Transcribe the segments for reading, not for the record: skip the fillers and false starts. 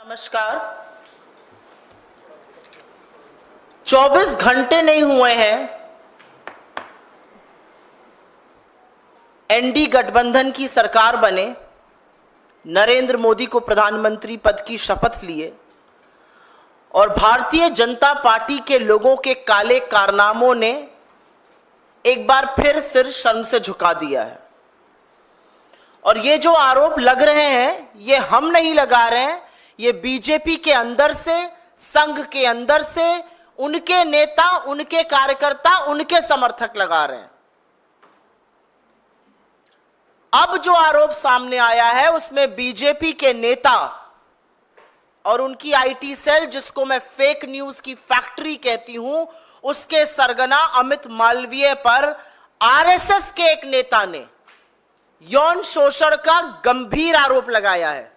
नमस्कार। 24 घंटे नहीं हुए हैं एनडी गठबंधन की सरकार बने, नरेंद्र मोदी को प्रधानमंत्री पद की शपथ लिए और भारतीय जनता पार्टी के लोगों के काले कारनामों ने एक बार फिर सिर शर्म से झुका दिया है। और ये जो आरोप लग रहे हैं ये हम नहीं लगा रहे हैं, ये बीजेपी के अंदर से, संघ के अंदर से उनके नेता, उनके कार्यकर्ता, उनके समर्थक लगा रहे हैं। अब जो आरोप सामने आया है उसमें बीजेपी के नेता और उनकी आईटी सेल, जिसको मैं फेक न्यूज की फैक्ट्री कहती हूं, उसके सरगना अमित मालवीय पर आरएसएस के एक नेता ने यौन शोषण का गंभीर आरोप लगाया है।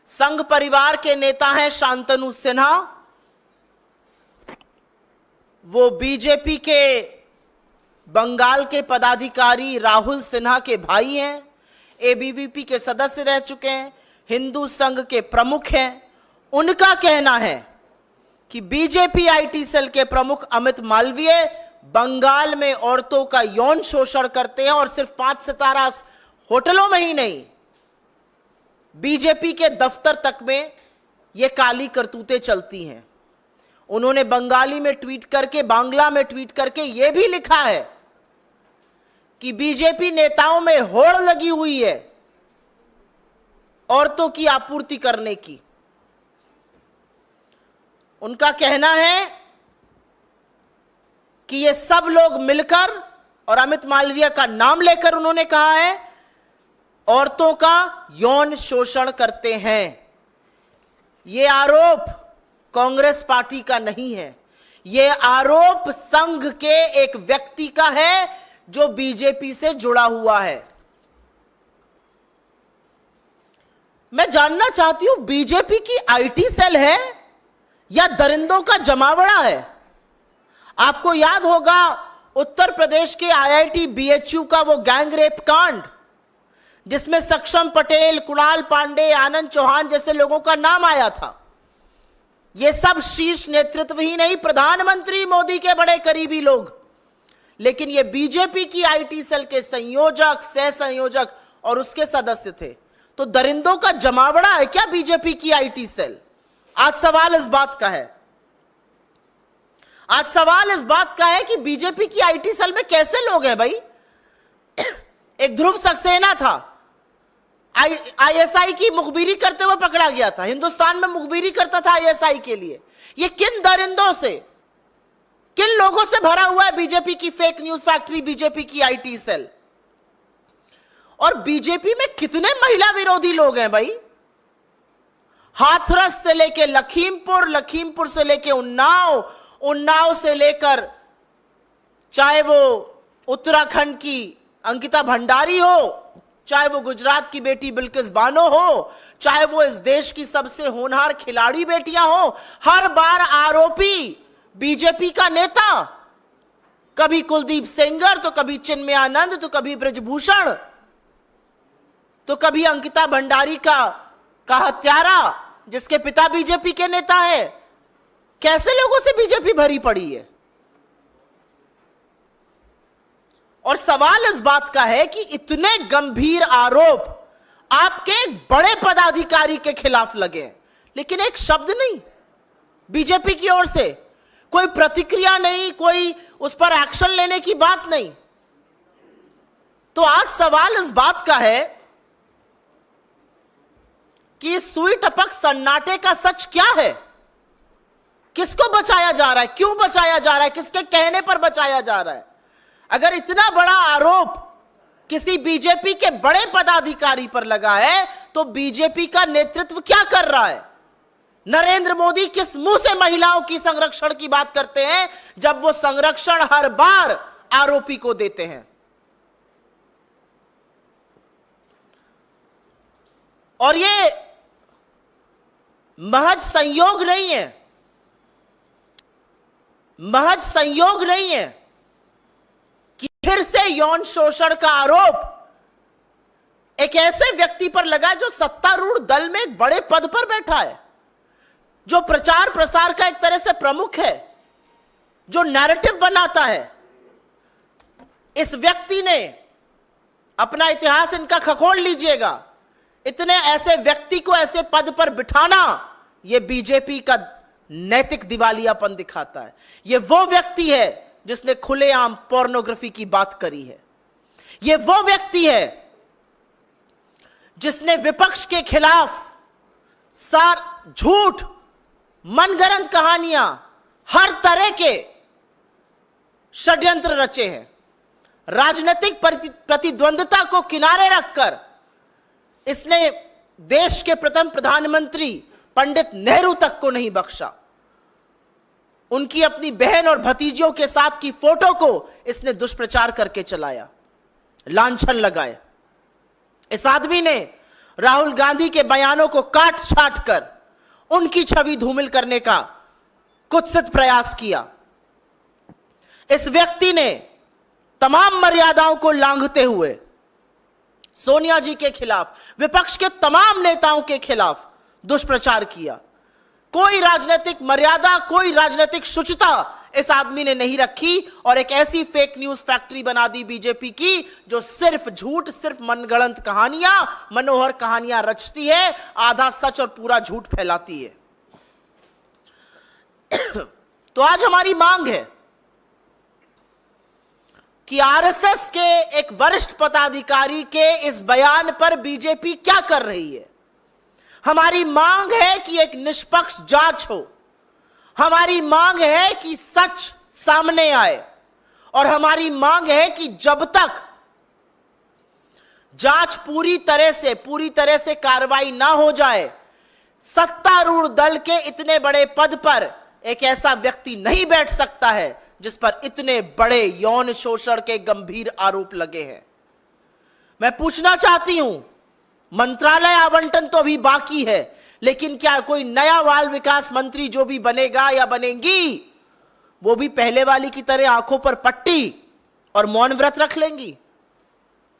संघ परिवार के नेता हैं शांतनु सिन्हा, वो बीजेपी के बंगाल के पदाधिकारी राहुल सिन्हा के भाई हैं, एबीवीपी के सदस्य रह चुके हैं, हिंदू संघ के प्रमुख हैं। उनका कहना है कि बीजेपी आईटी सेल के प्रमुख अमित मालवीय बंगाल में औरतों का यौन शोषण करते हैं और सिर्फ 5 सितारा होटलों में ही नहीं, बीजेपी के दफ्तर तक में ये काली करतूतें चलती हैं। उन्होंने बंगाली में ट्वीट करके, बांग्ला में ट्वीट करके यह भी लिखा है कि बीजेपी नेताओं में होड़ लगी हुई है औरतों की आपूर्ति करने की। उनका कहना है कि ये सब लोग मिलकर, और अमित मालवीय का नाम लेकर उन्होंने कहा है, औरतों का यौन शोषण करते हैं। ये आरोप कांग्रेस पार्टी का नहीं है, ये आरोप संघ के एक व्यक्ति का है जो बीजेपी से जुड़ा हुआ है। मैं जानना चाहती हूं, बीजेपी की आईटी सेल है या दरिंदों का जमावड़ा है? आपको याद होगा उत्तर प्रदेश के आईआईटी बीएचयू का वो गैंग रेप कांड, जिसमें सक्षम पटेल, कुणाल पांडे, आनंद चौहान जैसे लोगों का नाम आया था। ये सब शीर्ष नेतृत्व ही नहीं, प्रधानमंत्री मोदी के बड़े करीबी लोग। लेकिन ये बीजेपी की आईटी सेल के संयोजक, सह संयोजक और उसके सदस्य थे। तो दरिंदों का जमावड़ा है क्या बीजेपी की आईटी सेल? आज सवाल इस बात का है, आज सवाल इस बात का है कि बीजेपी की आईटी सेल में कैसे लोग हैं भाई? एक ध्रुव सक्सेना था, आईएसआई की मुखबिरी करते हुए पकड़ा गया था, हिंदुस्तान में मुखबिरी करता था आईएसआई के लिए। ये किन दरिंदों से, किन लोगों से भरा हुआ है बीजेपी की फेक न्यूज फैक्ट्री, बीजेपी की आईटी सेल? और बीजेपी में कितने महिला विरोधी लोग हैं भाई? हाथरस से लेके लखीमपुर, लखीमपुर से लेके उन्नाव, उन्नाव से लेकर चाहे वो उत्तराखंड की अंकिता भंडारी हो, चाहे वो गुजरात की बेटी बिल्किस बानो हो, चाहे वो इस देश की सबसे होनहार खिलाड़ी बेटियां हो, हर बार आरोपी बीजेपी का नेता। कभी कुलदीप सेंगर, तो कभी चिन्मय आनंद, तो कभी ब्रजभूषण, तो कभी अंकिता भंडारी का हत्यारा जिसके पिता बीजेपी के नेता है। कैसे लोगों से बीजेपी भरी पड़ी है? और सवाल इस बात का है कि इतने गंभीर आरोप आपके एक बड़े पदाधिकारी के खिलाफ लगे, लेकिन एक शब्द नहीं बीजेपी की ओर से, कोई प्रतिक्रिया नहीं, कोई उस पर एक्शन लेने की बात नहीं। तो आज सवाल इस बात का है कि सुई टपक सन्नाटे का सच क्या है? किसको बचाया जा रहा है? क्यों बचाया जा रहा है? किसके कहने पर बचाया जा रहा है? अगर इतना बड़ा आरोप किसी बीजेपी के बड़े पदाधिकारी पर लगा है तो बीजेपी का नेतृत्व क्या कर रहा है? नरेंद्र मोदी किस मुंह से महिलाओं की संरक्षण की बात करते हैं जब वो संरक्षण हर बार आरोपी को देते हैं? और ये महज संयोग नहीं है, महज संयोग नहीं है कि फिर से यौन शोषण का आरोप एक ऐसे व्यक्ति पर लगा है जो सत्तारूढ़ दल में एक बड़े पद पर बैठा है, जो प्रचार प्रसार का एक तरह से प्रमुख है, जो नैरेटिव बनाता है। इस व्यक्ति ने अपना इतिहास इनका खखोल लीजिएगा, इतने ऐसे व्यक्ति को ऐसे पद पर बिठाना यह बीजेपी का नैतिक दिवालियापन दिखाता है। यह वो व्यक्ति है जिसने खुलेआम पोर्नोग्राफी की बात करी है। यह वो व्यक्ति है जिसने विपक्ष के खिलाफ झूठ, मनगढ़ंत कहानियां, हर तरह के षड्यंत्र रचे हैं। राजनीतिक प्रतिद्वंद्विता को किनारे रखकर इसने देश के प्रथम प्रधानमंत्री पंडित नेहरू तक को नहीं बख्शा। उनकी अपनी बहन और भतीजियों के साथ की फोटो को इसने दुष्प्रचार करके चलाया, लांछन लगाए। इस आदमी ने राहुल गांधी के बयानों को काट छाट कर उनकी छवि धूमिल करने का कुत्सित प्रयास किया। इस व्यक्ति ने तमाम मर्यादाओं को लांघते हुए सोनिया जी के खिलाफ, विपक्ष के तमाम नेताओं के खिलाफ दुष्प्रचार किया। कोई राजनीतिक मर्यादा, कोई राजनीतिक शुचिता इस आदमी ने नहीं रखी और एक ऐसी फेक न्यूज फैक्ट्री बना दी बीजेपी की, जो सिर्फ झूठ, सिर्फ मनगढ़ंत कहानियां, मनोहर कहानियां रचती है, आधा सच और पूरा झूठ फैलाती है। तो आज हमारी मांग है कि आरएसएस के एक वरिष्ठ पदाधिकारी के इस बयान पर बीजेपी क्या कर रही है। हमारी मांग है कि एक निष्पक्ष जांच हो। हमारी मांग है कि सच सामने आए और हमारी मांग है कि जब तक जांच पूरी तरह से कार्रवाई ना हो जाए, सत्तारूढ़ दल के इतने बड़े पद पर एक ऐसा व्यक्ति नहीं बैठ सकता है जिस पर इतने बड़े यौन शोषण के गंभीर आरोप लगे हैं। मैं पूछना चाहती हूं, मंत्रालय आवंटन तो अभी बाकी है, लेकिन क्या कोई नया बाल विकास मंत्री जो भी बनेगा या बनेंगी, वो भी पहले वाली की तरह आंखों पर पट्टी और मौन व्रत रख लेंगी?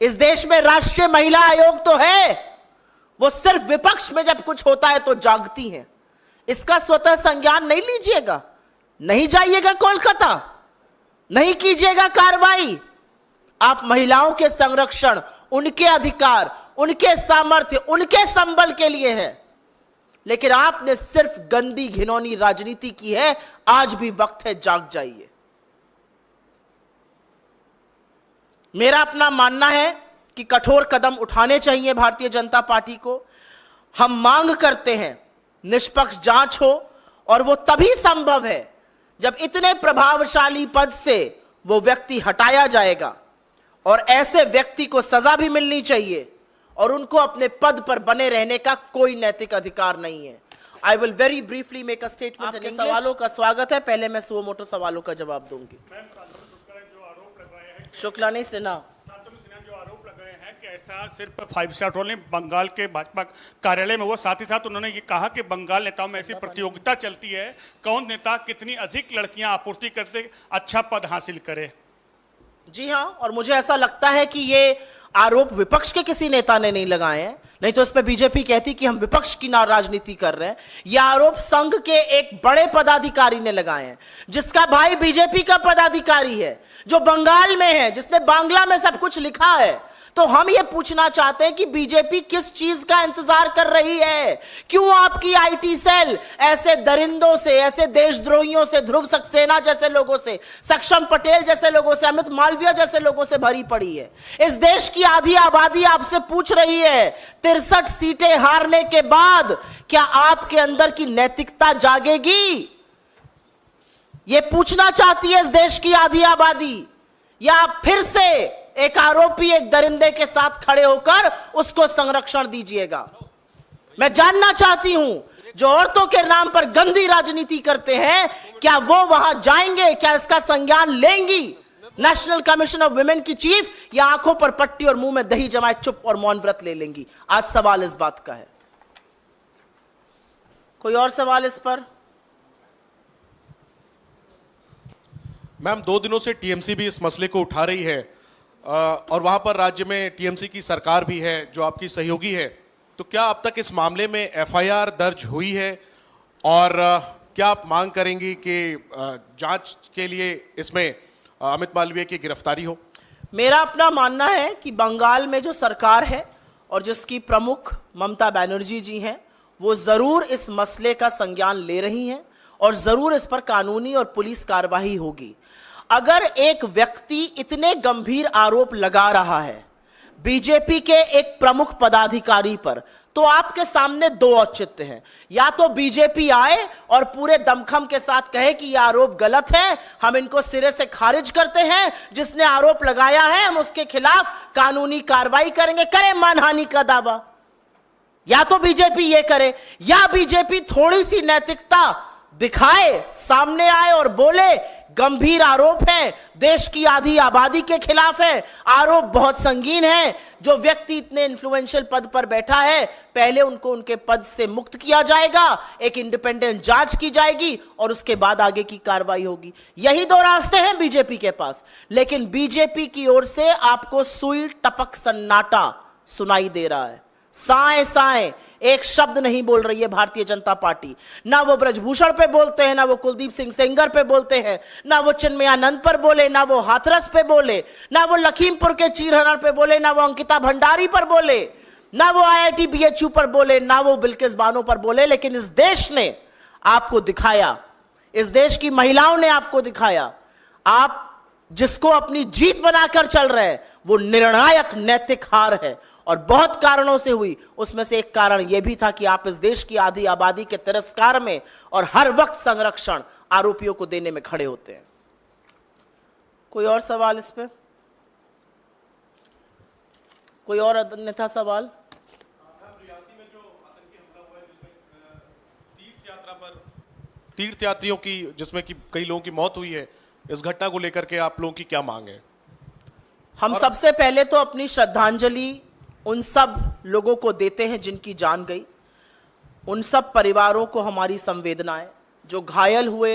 इस देश में राष्ट्रीय महिला आयोग तो है, वो सिर्फ विपक्ष में जब कुछ होता है तो जागती हैं। इसका स्वतः संज्ञान नहीं लीजिएगा, नहीं जाइएगा कोलकाता, नहीं कीजिएगा कार्रवाई। आप महिलाओं के संरक्षण, उनके अधिकार, उनके सामर्थ्य, उनके संबल के लिए है, लेकिन आपने सिर्फ गंदी घिनौनी राजनीति की है। आज भी वक्त है, जाग जाइए। मेरा अपना मानना है कि कठोर कदम उठाने चाहिए भारतीय जनता पार्टी को। हम मांग करते हैं निष्पक्ष जांच हो, और वो तभी संभव है जब इतने प्रभावशाली पद से वो व्यक्ति हटाया जाएगा, और ऐसे व्यक्ति को सजा भी मिलनी चाहिए, और उनको अपने पद पर बने रहने का कोई नैतिक अधिकार नहीं है। I will very briefly make a statement. आपके सवालों का स्वागत है। पहले मैं सुओ मोटो सवालों का जवाब दूंगी। शुक्ला नहीं, सिन्हा जो आरोप लगाए हैं कि ऐसा सिर्फ 5 स्टार होटल नहीं, बंगाल के भाजपा कार्यालय में हुआ। साथ ही साथ उन्होंने ये कहा कि बंगाल नेताओं में ऐसी प्रतियोगिता चलती है, कौन नेता कितनी अधिक लड़कियां आपूर्ति करते अच्छा पद हासिल करे। जी हां, और मुझे ऐसा लगता है कि ये आरोप विपक्ष के किसी नेता ने नहीं लगाए हैं, नहीं तो इस पे बीजेपी कहती कि हम विपक्ष की राजनीति कर रहे हैं। यह आरोप संघ के एक बड़े पदाधिकारी ने लगाए हैं, जिसका भाई बीजेपी का पदाधिकारी है, जो बंगाल में है, जिसने बांग्ला में सब कुछ लिखा है। तो हम ये पूछना चाहते हैं कि बीजेपी किस चीज का इंतजार कर रही है? क्यों आपकी आईटी सेल ऐसे दरिंदों से, ऐसे देशद्रोहियों से, ध्रुव सक्सेना जैसे लोगों से, सक्षम पटेल जैसे लोगों से, अमित मालवीय जैसे लोगों से भरी पड़ी है? इस देश की आधी आबादी आपसे पूछ रही है, 63 सीटें हारने के बाद क्या आपके अंदर की नैतिकता जागेगी? यह पूछना चाहती है इस देश की आधी आबादी, या फिर से एक आरोपी, एक दरिंदे के साथ खड़े होकर उसको संरक्षण दीजिएगा? मैं जानना चाहती हूं, जो औरतों के नाम पर गंदी राजनीति करते हैं, क्या वो वहां जाएंगे? क्या इसका संज्ञान लेंगी नेशनल कमीशन ऑफ वुमेन की चीफ, या आंखों पर पट्टी और मुंह में दही जमाए चुप और मौन व्रत ले लेंगी? आज सवाल इस बात का है। कोई और सवाल इस पर? मैम, 2 दिनों से टीएमसी भी इस मसले को उठा रही है। और वहां पर राज्य में टीएमसी की सरकार भी है जो आपकी सहयोगी है, तो क्या अब तक इस मामले में एफआईआर दर्ज हुई है और क्या आप मांग करेंगी कि जांच के लिए इसमें अमित मालवीय की गिरफ्तारी हो? मेरा अपना मानना है कि बंगाल में जो सरकार है और जिसकी प्रमुख ममता बनर्जी जी हैं, वो जरूर इस मसले का संज्ञान ले रही हैं और जरूर इस पर कानूनी और पुलिस कार्रवाई होगी। अगर एक व्यक्ति इतने गंभीर आरोप लगा रहा है बीजेपी के एक प्रमुख पदाधिकारी पर, तो आपके सामने दो औचित्य हैं। या तो बीजेपी आए और पूरे दमखम के साथ कहे कि यह आरोप गलत है, हम इनको सिरे से खारिज करते हैं, जिसने आरोप लगाया है हम उसके खिलाफ कानूनी कार्रवाई करेंगे, करें मानहानि का दावा। या तो बीजेपी ये करे, या बीजेपी थोड़ी सी नैतिकता दिखाए, सामने आए और बोले गंभीर आरोप है, देश की आधी आबादी के खिलाफ है, आरोप बहुत संगीन है, जो व्यक्ति इतने इन्फ्लुएंशियल पद पर बैठा है पहले उनको उनके पद से मुक्त किया जाएगा, एक इंडिपेंडेंट जांच की जाएगी और उसके बाद आगे की कार्रवाई होगी। यही दो रास्ते हैं बीजेपी के पास। लेकिन बीजेपी की ओर से आपको सुई टपक सन्नाटा सुनाई दे रहा है। साए साए एक शब्द नहीं बोल रही है भारतीय जनता पार्टी। ना वो ब्रजभूषण पे बोलते हैं, ना वो कुलदीप सिंह सेंगर पे बोलते हैं, ना वो चिन्मयानंद पर बोले, ना वो हाथरस पे बोले, ना वो लखीमपुर के चीरहरण पे बोले, ना वो अंकिता भंडारी पर बोले, ना वो आईआईटी बीएचयू पर बोले, ना वो बिल्किस बानो पर बोले। लेकिन इस देश ने आपको दिखाया, इस देश की महिलाओं ने आपको दिखाया, आप जिसको अपनी जीत बनाकर चल रहे हैं वो निर्णायक नैतिक हार है और बहुत कारणों से हुई। उसमें से एक कारण यह भी था कि आप इस देश की आधी आबादी के तिरस्कार में और हर वक्त संरक्षण आरोपियों को देने में खड़े होते हैं। कोई और सवाल इस पे? कोई और अन्यथा सवाल? तीर्थयात्रियों की, जिसमें कि कई लोगों की मौत हुई है, इस घटना को लेकर के आप लोगों की क्या मांग है? हम सबसे पहले तो अपनी श्रद्धांजलि उन सब लोगों को देते हैं जिनकी जान गई, उन सब परिवारों को हमारी संवेदनाएं, जो घायल हुए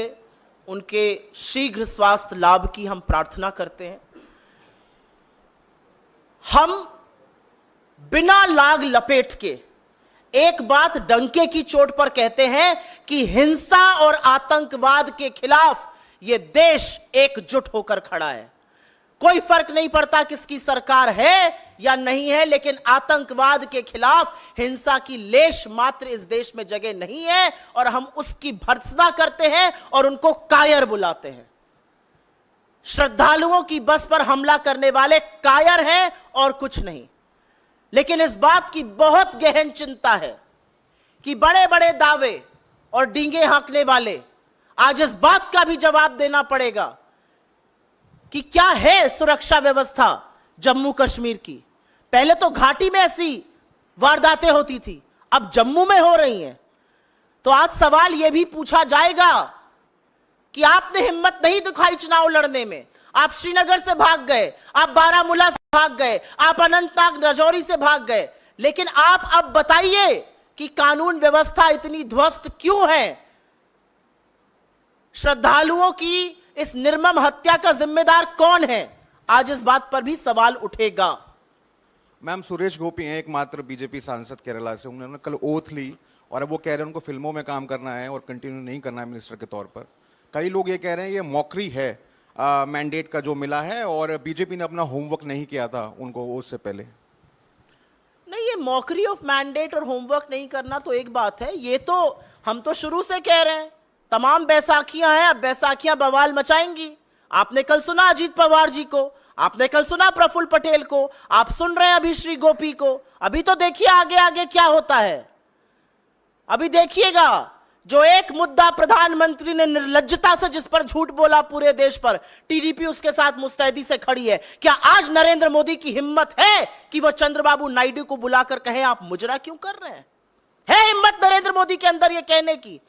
उनके शीघ्र स्वास्थ्य लाभ की हम प्रार्थना करते हैं। हम बिना लाग लपेट के एक बात डंके की चोट पर कहते हैं कि हिंसा और आतंकवाद के खिलाफ यह देश एकजुट होकर खड़ा है। कोई फर्क नहीं पड़ता किसकी सरकार है या नहीं है, लेकिन आतंकवाद के खिलाफ हिंसा की लेश मात्र इस देश में जगह नहीं है और हम उसकी भर्त्सना करते हैं और उनको कायर बुलाते हैं। श्रद्धालुओं की बस पर हमला करने वाले कायर हैं और कुछ नहीं। लेकिन इस बात की बहुत गहन चिंता है कि बड़े बड़े दावे और डींगे हाँकने वाले आज इस बात का भी जवाब देना पड़ेगा कि क्या है सुरक्षा व्यवस्था जम्मू कश्मीर की। पहले तो घाटी में ऐसी वारदातें होती थी, अब जम्मू में हो रही हैं। तो आज सवाल यह भी पूछा जाएगा कि आपने हिम्मत नहीं दिखाई चुनाव लड़ने में, आप श्रीनगर से भाग गए, आप बारामूला से भाग गए, आप अनंतनाग राजौरी से भाग गए, लेकिन आप अब बताइए कि कानून व्यवस्था इतनी ध्वस्त क्यों है? श्रद्धालुओं की इस निर्मम हत्या का जिम्मेदार कौन है? आज इस बात पर भी सवाल उठेगा। मैम, सुरेश गोपी हैं एकमात्र बीजेपी सांसद केरला से। उन्होंने कल ओथ ली और अब वो कह रहे हैं उनको फिल्मों में काम करना है और कंटिन्यू नहीं करना है मिनिस्टर के तौर पर। कई लोग ये कह रहे हैं ये मॉकरी है मैंडेट का जो मिला है और बीजेपी ने अपना होमवर्क नहीं किया था उनको उससे पहले। नहीं, ये मॉकरी ऑफ मैंडेट और होमवर्क नहीं करना तो एक बात है, ये तो हम तो शुरू से कह रहे हैं तमाम बैसाखियां हैं, अब बैसाखियां बवाल मचाएंगी। आपने कल सुना अजीत पवार जी को, आपने कल सुना प्रफुल्ल पटेल को, आप सुन रहे हैं अभी श्री गोपी को। अभी तो देखिए आगे आगे क्या होता है। अभी देखिएगा जो एक मुद्दा प्रधानमंत्री ने निर्लज्जता से जिस पर झूठ बोला पूरे देश पर, टीडीपी उसके साथ मुस्तैदी से खड़ी है। क्या आज नरेंद्र मोदी की हिम्मत है कि वह चंद्रबाबू नायडू को बुलाकर कहें आप मुजरा क्यों कर रहे हैं? है हिम्मत नरेंद्र मोदी के अंदर यह कहने की?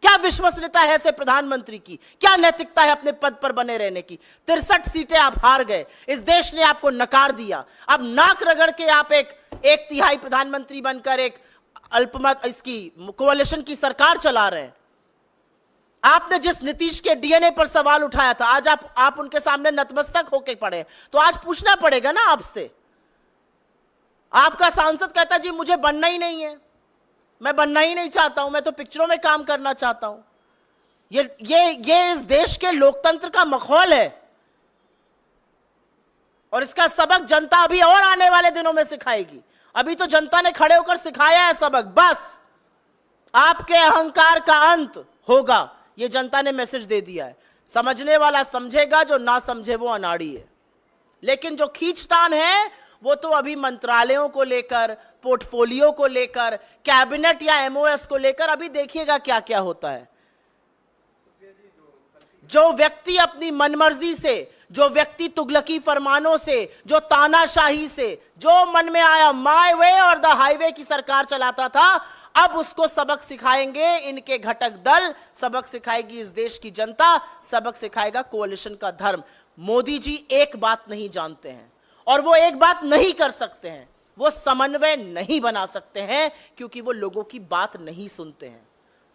क्या विश्वसनीयता है ऐसे प्रधानमंत्री की? क्या नैतिकता है अपने पद पर बने रहने की? 63 सीटें आप हार गए, इस देश ने आपको नकार दिया। अब नाक रगड़ के आप एक तिहाई प्रधानमंत्री बनकर एक अल्पमत इसकी कोalition की सरकार चला रहे हैं। आपने जिस नीतीश के डीएनए पर सवाल उठाया था, आज आप उनके सामने नतमस्तक होके पड़े, तो आज पूछना पड़ेगा ना आपसे। आपका सांसद कहता जी मुझे बनना ही नहीं है, मैं बनना ही नहीं चाहता हूं, मैं तो पिक्चरों में काम करना चाहता हूं। ये इस देश के लोकतंत्र का मखौल है, और इसका सबक जनता अभी और आने वाले दिनों में सिखाएगी। अभी तो जनता ने खड़े होकर सिखाया है सबक, बस आपके अहंकार का अंत होगा, ये जनता ने मैसेज दे दिया है। समझने वाला समझेगा, जो ना समझे वो अनाड़ी है। लेकिन जो खींचतान है वो तो अभी मंत्रालयों को लेकर, पोर्टफोलियो को लेकर, कैबिनेट या एमओएस को लेकर अभी देखिएगा क्या क्या होता है। जो व्यक्ति अपनी मनमर्जी से, जो व्यक्ति तुगलकी फरमानों से, जो तानाशाही से, जो मन में आया माय वे और द हाईवे की सरकार चलाता था, अब उसको सबक सिखाएंगे इनके घटक दल, सबक सिखाएगी इस देश की जनता, सबक सिखाएगा कोalition का धर्म। मोदी जी एक बात नहीं जानते हैं, और वो एक बात नहीं कर सकते हैं, वो समन्वय नहीं बना सकते हैं, क्योंकि वो लोगों की बात नहीं सुनते हैं।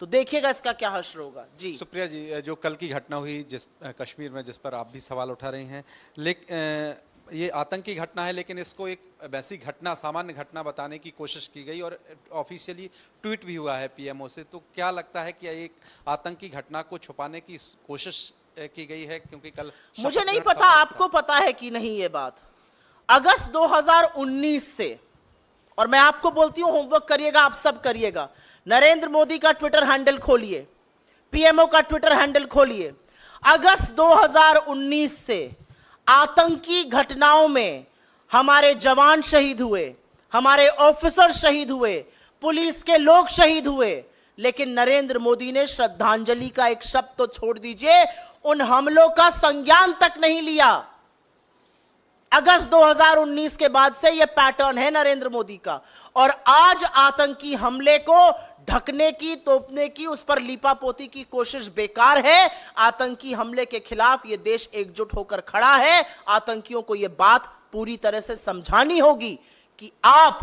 तो देखिएगा इसका क्या हश्र होगा। जी सुप्रिया जी, जो कल की घटना हुई जिस कश्मीर में, जिस पर आप भी सवाल उठा रही हैं, लेकिन ये आतंकी घटना है, लेकिन इसको एक वैसी घटना, सामान्य घटना बताने की कोशिश की गई और ऑफिशियली ट्वीट भी हुआ है पीएमओ से। तो क्या लगता है कि एक आतंकी घटना को छुपाने की कोशिश की गई है? क्योंकि कल मुझे नहीं पता, आपको पता है कि नहीं ये बात। अगस्त 2019 से, और मैं आपको बोलती हूं होमवर्क करिएगा, आप सब करिएगा, नरेंद्र मोदी का ट्विटर हैंडल खोलिए, पीएमओ का ट्विटर हैंडल खोलिए। अगस्त 2019 से आतंकी घटनाओं में हमारे जवान शहीद हुए, हमारे ऑफिसर शहीद हुए, पुलिस के लोग शहीद हुए, लेकिन नरेंद्र मोदी ने श्रद्धांजलि का एक शब्द तो छोड़ दीजिए, उन हमलों का संज्ञान तक नहीं लिया। अगस्त 2019 के बाद से यह पैटर्न है नरेंद्र मोदी का, और आज आतंकी हमले को ढकने की, तोपने की, उस पर लीपापोती की कोशिश बेकार है। आतंकी हमले के खिलाफ यह देश एकजुट होकर खड़ा है। आतंकियों को यह बात पूरी तरह से समझानी होगी कि आप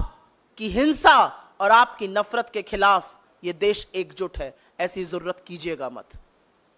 की हिंसा और आपकी नफरत के खिलाफ यह देश एकजुट है। ऐसी जरूरत कीजिएगा मत।